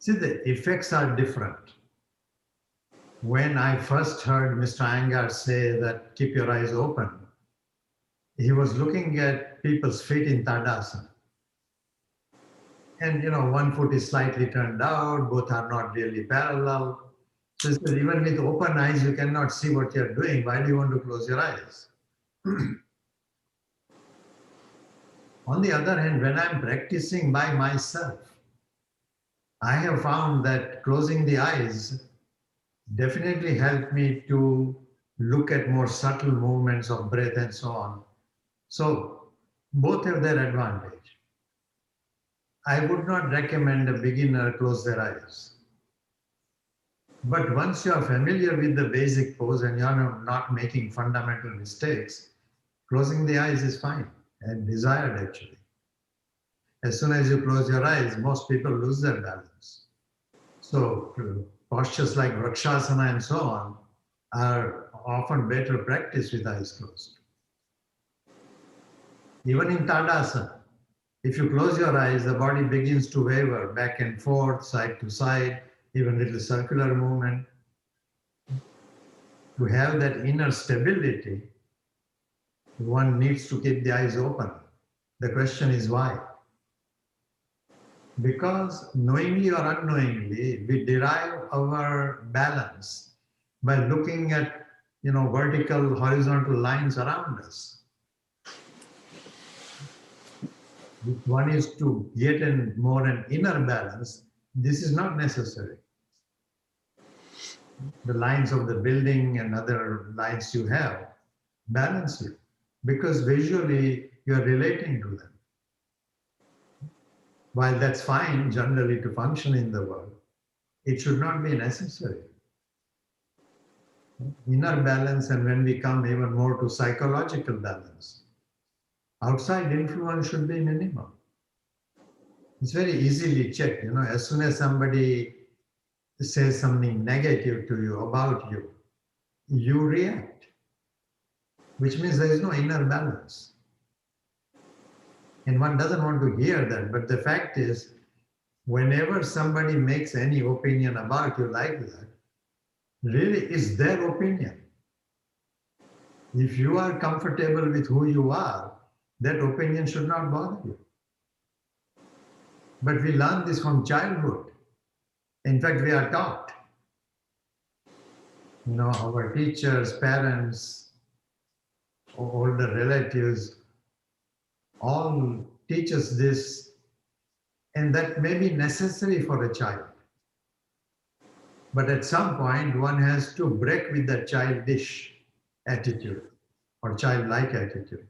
See, the effects are different. When I first heard Mr. Iyengar say that keep your eyes open, he was looking at people's feet in Tadasana. And one foot is slightly turned out, both are not really parallel. So he said, even with open eyes, you cannot see what you're doing. Why do you want to close your eyes? On the other hand, when I'm practicing by myself, I have found that closing the eyes definitely helped me to look at more subtle movements of breath and so on. So both have their advantage. I would not recommend a beginner close their eyes. But once you are familiar with the basic pose and you are not making fundamental mistakes, closing the eyes is fine and desired actually. As soon as you close your eyes, most people lose their balance. So postures like Vrikshasana and so on are often better practiced with eyes closed. Even in Tadasana, if you close your eyes, the body begins to waver back and forth, side to side, even little circular movement. To have that inner stability, one needs to keep the eyes open. The question is why? Because knowingly or unknowingly, we derive our balance by looking at vertical, horizontal lines around us. If one is to get more an inner balance, this is not necessary. The lines of the building and other lines you have balance you because visually you're relating to them. While that's fine generally to function in the world, it should not be necessary. Inner balance, and when we come even more to psychological balance, outside influence should be minimal. It's very easily checked. As soon as somebody says something negative to you, about you, you react, which means there is no inner balance. And one doesn't want to hear that. But the fact is, whenever somebody makes any opinion about you like that, really is their opinion. If you are comfortable with who you are, that opinion should not bother you. But we learn this from childhood. In fact, we are taught. Our teachers, parents, older relatives, all teach us this, and that may be necessary for a child. But at some point, one has to break with that childish attitude or childlike attitude.